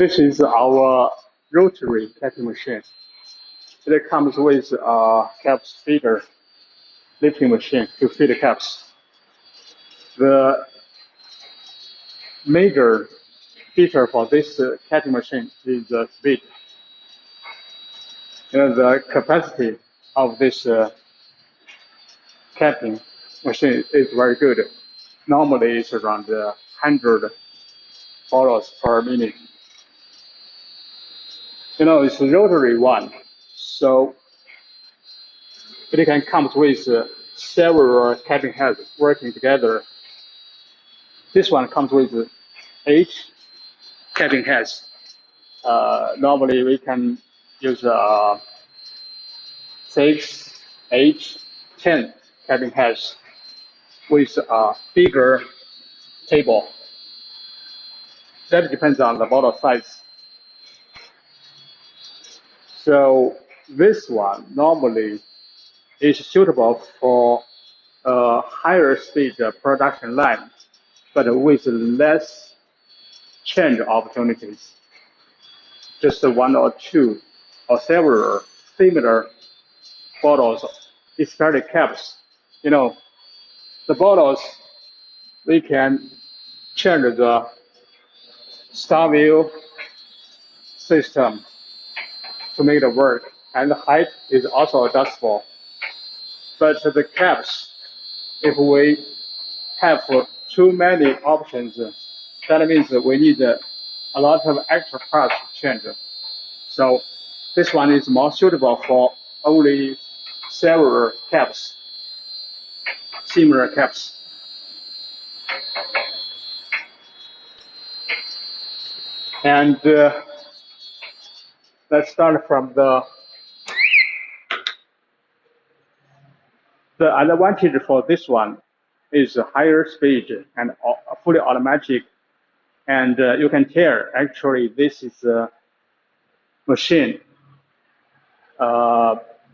This is our rotary cutting machine. It comes with a caps feeder lifting machine to feed the caps. The major feature for this cutting machine is the speed. The capacity of this cutting machine is very good. Normally, it's around 100 bottles per minute. It's a rotary one, so it can come with several cutting heads working together. This one comes with 8 cutting heads. Normally, we can use 6, 8, 10 cutting heads with a bigger table. That depends on the bottle size. So this one normally is suitable for a higher speed production line, but with less change opportunities. Just one or two or several similar bottles, especially caps. The bottles, we can change the star wheel system to make it work, and the height is also adjustable. But the caps, if we have too many options, that means we need a lot of extra parts to change. So this one is more suitable for only several caps, similar caps. And let's start from the advantage for this one is higher speed and fully automatic. And you can tell actually this is a machine.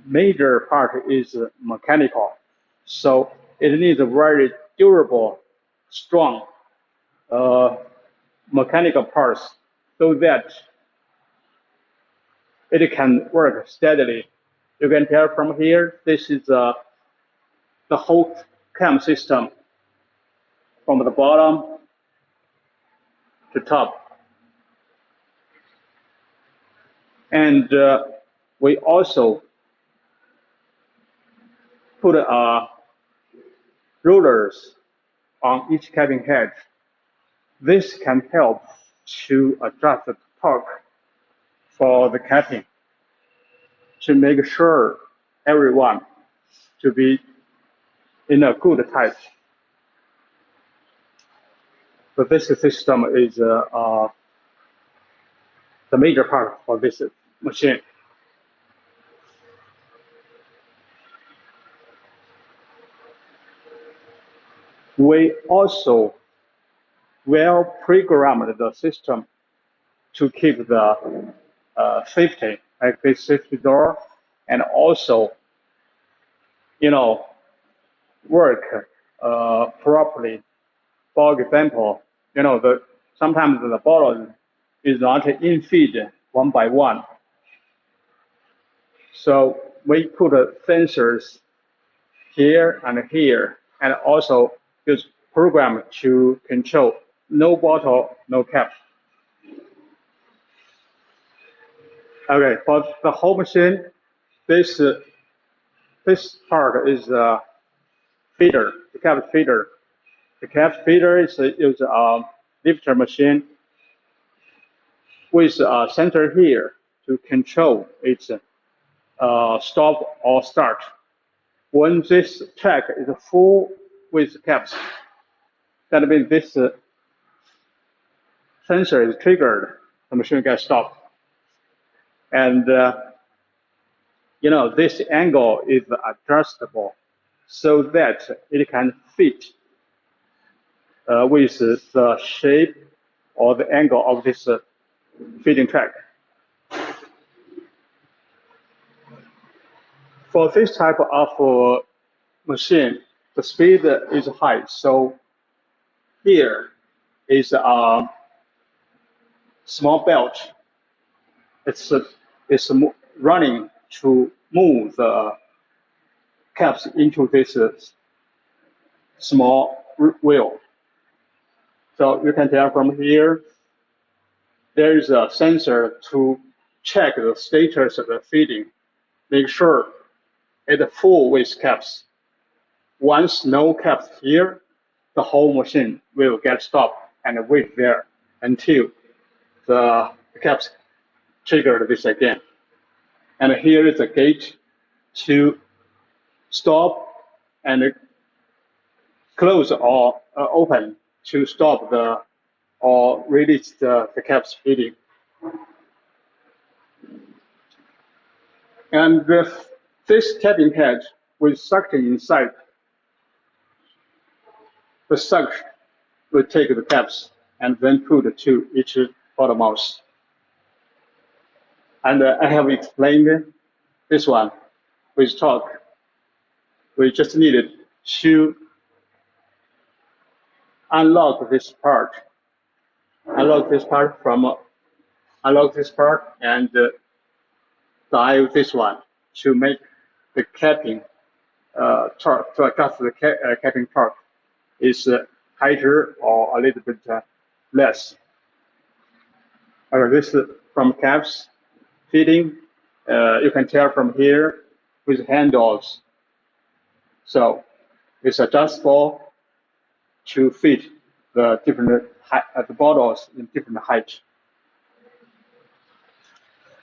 Major part is mechanical, so it needs a very durable, strong mechanical parts so that it can work steadily. You can tell from here, this is the whole cam system from the bottom to top. And we also put rollers on each cutting head. This can help to adjust the torque for the cutting to make sure everyone to be in a good type. So this system is the major part for this machine. We also well programmed the system to keep the safety, like this safety door, and also, work properly. For example, sometimes the bottle is not in feed one by one. So we put sensors here and here, and also use program to control no bottle, no cap. Okay, for the whole machine, this part is a feeder, the cap feeder. The cap feeder is a lifter machine with a sensor here to control its stop or start. When this track is full with caps, that means this sensor is triggered, the machine gets stopped. And this angle is adjustable so that it can fit with the shape or the angle of this feeding track. For this type of machine, the speed is high. So here is a small belt. It's running to move the caps into this small wheel. So you can tell from here, there is a sensor to check the status of the feeding, make sure it's full with caps. Once no caps here, the whole machine will get stopped and wait there until the caps trigger this again. And here is a gate to stop and close or open to stop the or release the caps feeding. And this capping head with suction inside, the suction will take the caps and then put to each bottle mouth. And I have explained this one with talk. We just needed to unlock this part and dial this one to make the capping torque, to adjust the capping torque is higher or a little bit less. This is from caps feeding. You can tell from here with handles. So it's adjustable to fit the different the bottles in different height.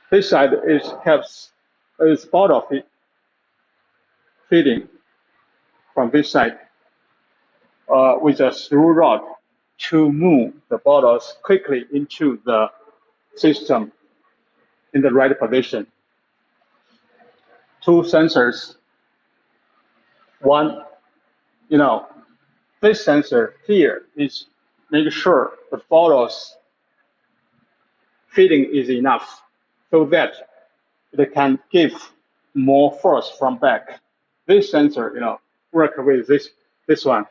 This side is bottle feeding from this side with a screw rod to move the bottles quickly into the system in the right position. Two sensors. One, this sensor here is make sure the bottles feeding is enough so that it can give more force from back. This sensor, work with this one.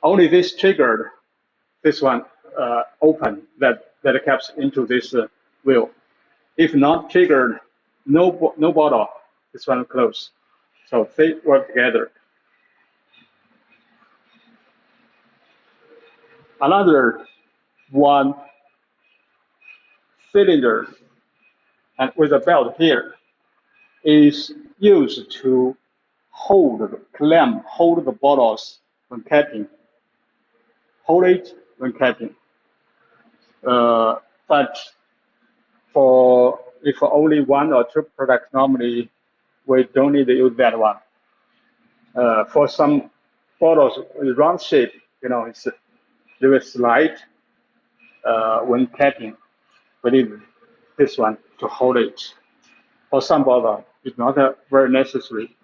Only this triggered this one open that caps into this wheel. If not triggered, no bottle, this one close. So they work together. Another one cylinder and with a belt here is used to hold the bottles when capping. Hold it when capping. But if only one or two products, normally we don't need to use that one. For some bottles with round shape, they will slide when capping. We need this one to hold it. For some bottle, it's not very necessary.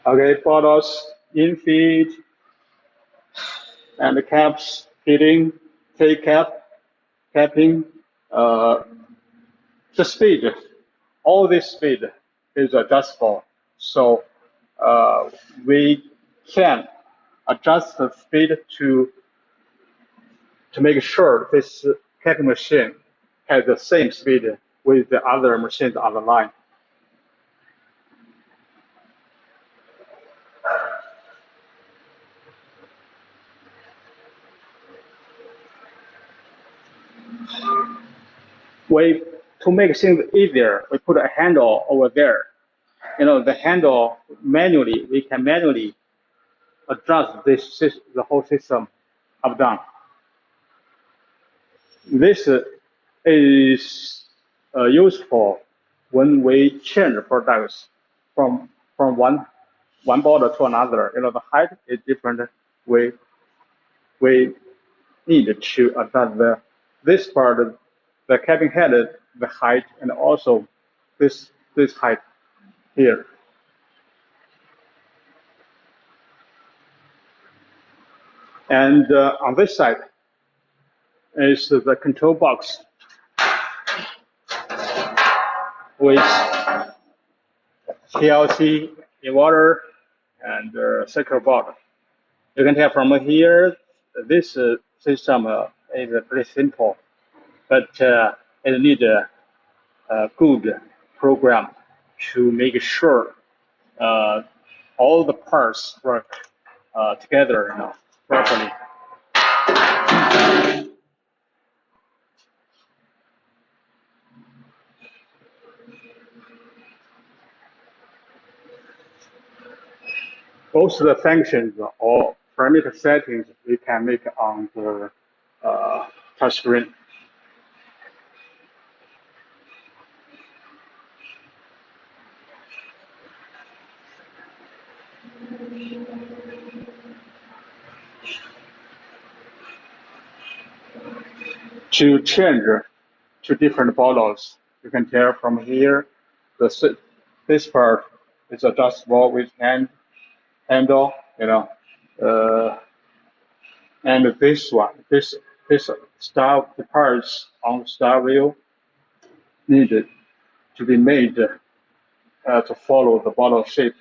Okay, bottles in feed and the caps feeding, take capping. The speed, all this speed is adjustable. So we can adjust the speed to make sure this capping machine has the same speed with the other machines on the line. To make things easier, we put a handle over there. The handle we can manually adjust the whole system up down. This is useful when we change products from one bottle to another. The height is different. We need to adjust this part, the capping head, the height, and also this height here. And on this side is the control box with PLC, inverter, and circular board. You can tell from here, this system is pretty simple, but it needs a good program to make sure all the parts work together, properly. Both the functions or parameter settings we can make on the touch screen. To change to different models, you can tell from here, this part is adjustable with handle, uh, and this one, this style, the parts on style wheel needed to be made to follow the bottle shape